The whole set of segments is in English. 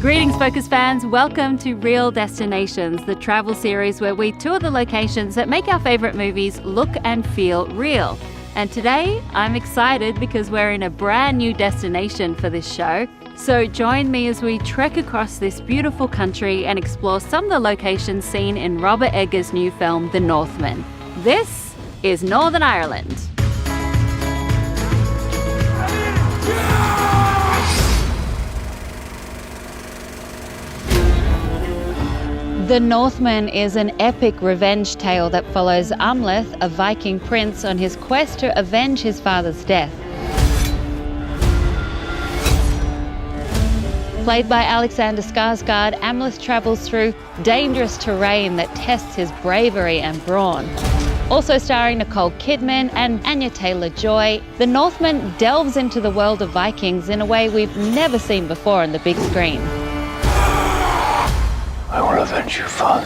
Greetings, Focus fans. Welcome to Real Destinations, the travel series where we tour the locations that make our favourite movies look and feel real. And today, I'm excited because we're in a brand new destination for this show. So join me as we trek across this beautiful country and explore some of the locations seen in Robert Eggers' new film, The Northman. This is Northern Ireland. The Northman is an epic revenge tale that follows Amleth, a Viking prince, on his quest to avenge his father's death. Played by Alexander Skarsgård, Amleth travels through dangerous terrain that tests his bravery and brawn. Also starring Nicole Kidman and Anya Taylor-Joy, The Northman delves into the world of Vikings in a way we've never seen before on the big screen. I will avenge your father.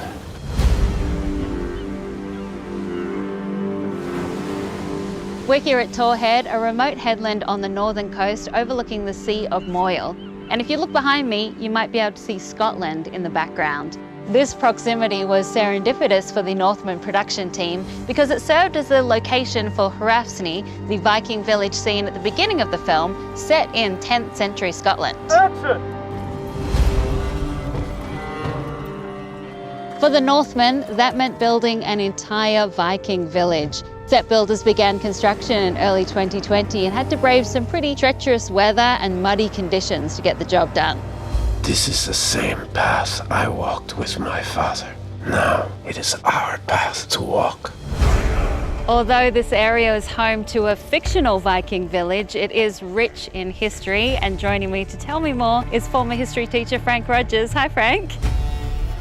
We're here at Torhead, a remote headland on the northern coast overlooking the Sea of Moyle. And if you look behind me, you might be able to see Scotland in the background. This proximity was serendipitous for the Northman production team because it served as the location for Hraefni, the Viking village seen at the beginning of the film, set in 10th century Scotland. Action! For the Northmen, that meant building an entire Viking village. Set builders began construction in early 2020 and had to brave some pretty treacherous weather and muddy conditions to get the job done. This is the same path I walked with my father. Now it is our path to walk. Although this area is home to a fictional Viking village, it is rich in history. And joining me to tell me more is former history teacher Frank Rogers. Hi, Frank.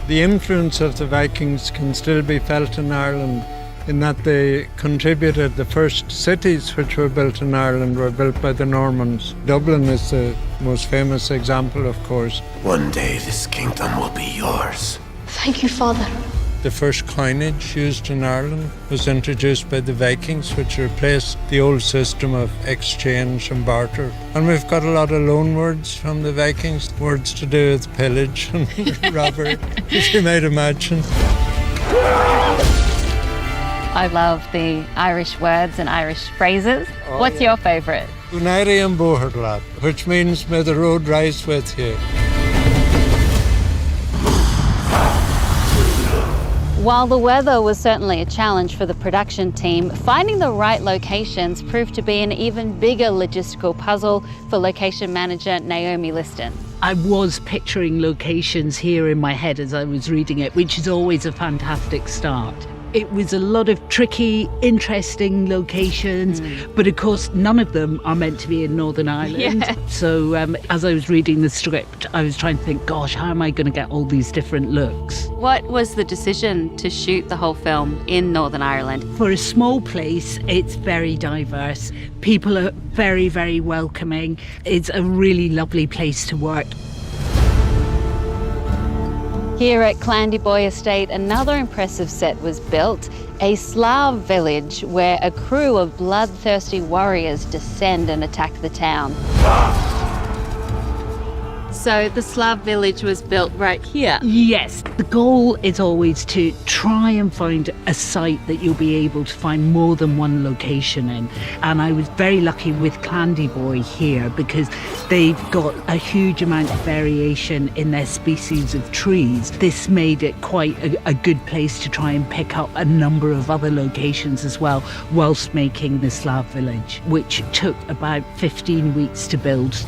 The influence of the Vikings can still be felt in Ireland in that they contributed. The first cities which were built in Ireland were built by the Normans. Dublin is the most famous example, of course. One day this kingdom will be yours. Thank you, Father. The first coinage used in Ireland was introduced by the Vikings, which replaced the old system of exchange and barter. And we've got a lot of loan words from the Vikings, words to do with pillage and robbery, as you might imagine. I love the Irish words and Irish phrases. What's your favourite? Unairi and Boherlap, which means may the road rise with you. While the weather was certainly a challenge for the production team, finding the right locations proved to be an even bigger logistical puzzle for location manager Naomi Liston. I was picturing locations here in my head as I was reading it, which is always a fantastic start. It was a lot of tricky, interesting locations, but of course none of them are meant to be in Northern Ireland. Yeah. So as I was reading the script, I was trying to think, gosh, how am I going to get all these different looks? What was the decision to shoot the whole film in Northern Ireland? For a small place, it's very diverse. People are very, very welcoming. It's a really lovely place to work. Here at Clandyboy Estate, another impressive set was built, a Slav village where a crew of bloodthirsty warriors descend and attack the town. So the Slav village was built right here? Yes, the goal is always to try and find a site that you'll be able to find more than one location in. And I was very lucky with Clandyboy here because they've got a huge amount of variation in their species of trees. This made it quite a good place to try and pick up a number of other locations as well, whilst making the Slav village, which took about 15 weeks to build.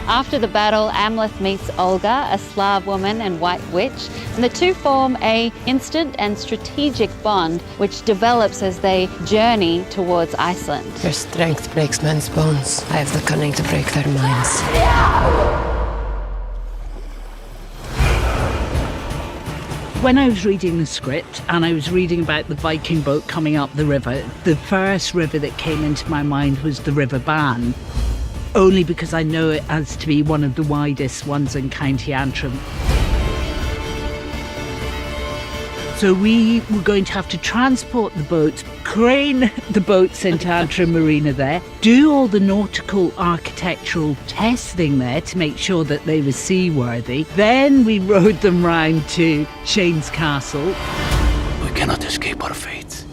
After the battle, Amleth meets Olga, a Slav woman and white witch, and the two form an instant and strategic bond which develops as they journey towards Iceland. Your strength breaks men's bones. I have the cunning to break their minds. When I was reading the script and I was reading about the Viking boat coming up the river, the first river that came into my mind was the River Bann, only because I know it as to be one of the widest ones in County Antrim. So we were going to have to transport the boats, crane the boats into Antrim Marina there, do all the nautical architectural testing there to make sure that they were seaworthy. Then we rowed them round to Sjón's castle. We cannot escape our fate.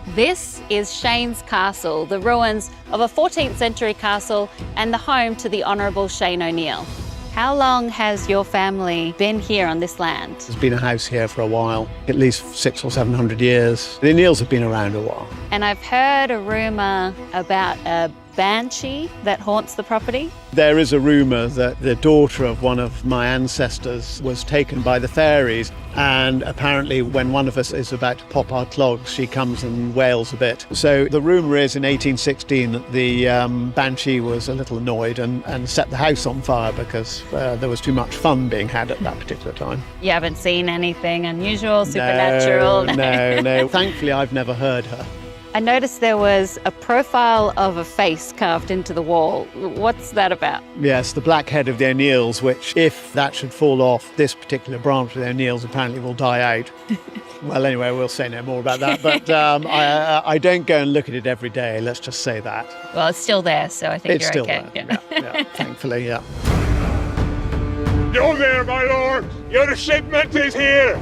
This is Sjón's castle, the ruins of a 14th century castle and the home to the Honourable Sjón O'Neill. How long has your family been here on this land? There's been a house here for a while, at least 600 or 700 years. The O'Neills have been around a while. And I've heard a rumour about a banshee that haunts the property. There is a rumour that the daughter of one of my ancestors was taken by the fairies, and apparently when one of us is about to pop our clogs, she comes and wails a bit. So the rumour is in 1816 that the banshee was a little annoyed and set the house on fire because there was too much fun being had at that particular time. You haven't seen anything unusual, supernatural? No. Thankfully, I've never heard her. I noticed there was a profile of a face carved into the wall. What's that about? Yes, the black head of the O'Neills, which, if that should fall off, this particular branch of the O'Neills apparently will die out. Well, anyway, we'll say no more about that. But I don't go and look at it every day, let's just say that. Well, it's still there, so I think It's you're still okay. there, yeah, thankfully, yeah. You there, my lord! Your shipment is here!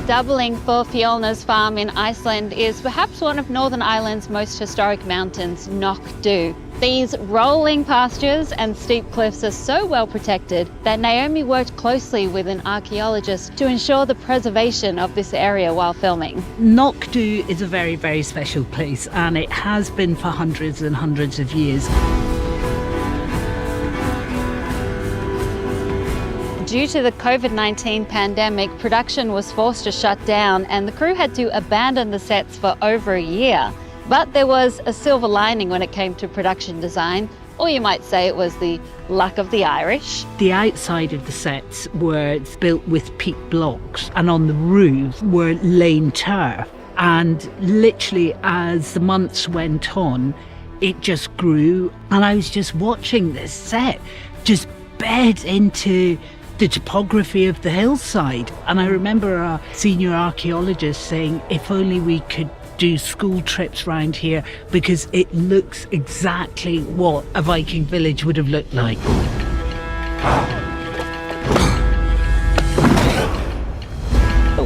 Doubling for Fjolna's farm in Iceland is perhaps one of Northern Ireland's most historic mountains, Knockdhu. These rolling pastures and steep cliffs are so well protected that Naomi worked closely with an archaeologist to ensure the preservation of this area while filming. Knockdhu is a very, very special place, and it has been for hundreds and hundreds of years. Due to the COVID-19 pandemic, production was forced to shut down and the crew had to abandon the sets for over a year. But there was a silver lining when it came to production design, or you might say it was the luck of the Irish. The outside of the sets were built with peat blocks, and on the roofs were laid turf. And literally as the months went on, it just grew. And I was just watching this set just bed into the topography of the hillside. And I remember our senior archaeologist saying, if only we could do school trips round here, because it looks exactly what a Viking village would have looked like.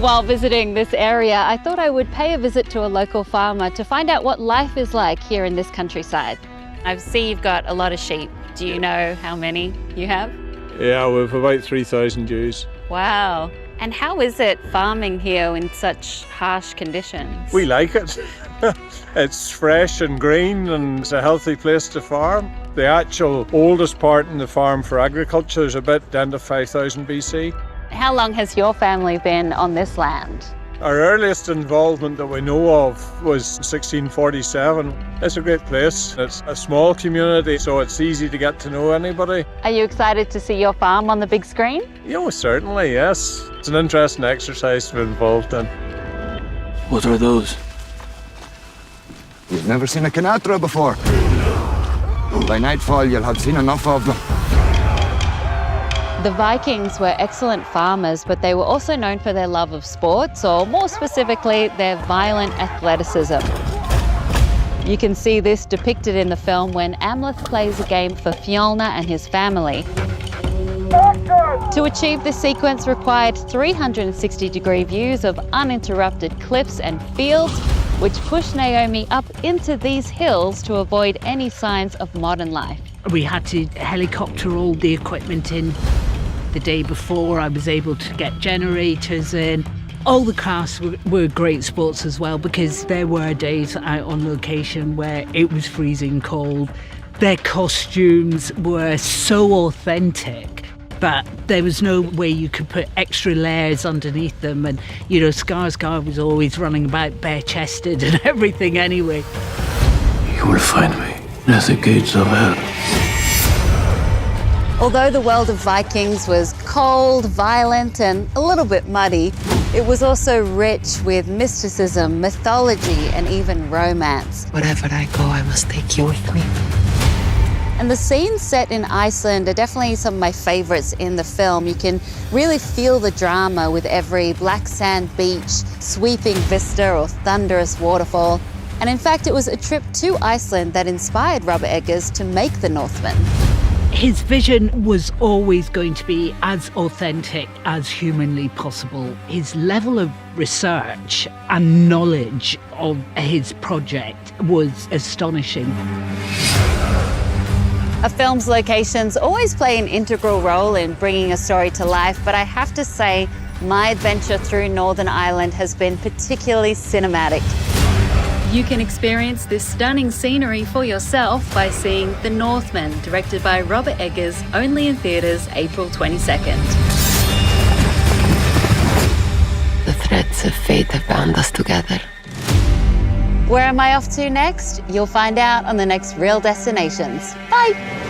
While visiting this area, I thought I would pay a visit to a local farmer to find out what life is like here in this countryside. I see you've got a lot of sheep. Do you know how many you have? Yeah, we've about 3,000 ewes. Wow. And how is it farming here in such harsh conditions? We like it. It's fresh and green and it's a healthy place to farm. The actual oldest part in the farm for agriculture is about the end of 5000 BC. How long has your family been on this land? Our earliest involvement that we know of was 1647. It's a great place. It's a small community, so it's easy to get to know anybody. Are you excited to see your farm on the big screen? Yeah, certainly, yes. It's an interesting exercise to be involved in. What are those? You've never seen a Canatra before. By nightfall, you'll have seen enough of them. The Vikings were excellent farmers, but they were also known for their love of sports, or more specifically, their violent athleticism. You can see this depicted in the film when Amleth plays a game for Fjolna and his family. To achieve this sequence required 360-degree views of uninterrupted cliffs and fields, which pushed Naomi up into these hills to avoid any signs of modern life. We had to helicopter all the equipment in. The day before, I was able to get generators in. All the crafts were great sports as well, because there were days out on location where it was freezing cold. Their costumes were so authentic that there was no way you could put extra layers underneath them. And, you know, Skarsgård was always running about bare-chested and everything anyway. You will find me at the gates of hell. Although the world of Vikings was cold, violent, and a little bit muddy, it was also rich with mysticism, mythology, and even romance. Wherever I go, I must take you with me. And the scenes set in Iceland are definitely some of my favorites in the film. You can really feel the drama with every black sand beach, sweeping vista or thunderous waterfall. And in fact, it was a trip to Iceland that inspired Robert Eggers to make The Northman. His vision was always going to be as authentic as humanly possible. His level of research and knowledge of his project was astonishing. A film's locations always play an integral role in bringing a story to life, but I have to say, my adventure through Northern Ireland has been particularly cinematic. You can experience this stunning scenery for yourself by seeing The Northman, directed by Robert Eggers, only in theatres April 22nd. The threads of fate have bound us together. Where am I off to next? You'll find out on the next Real Destinations. Bye!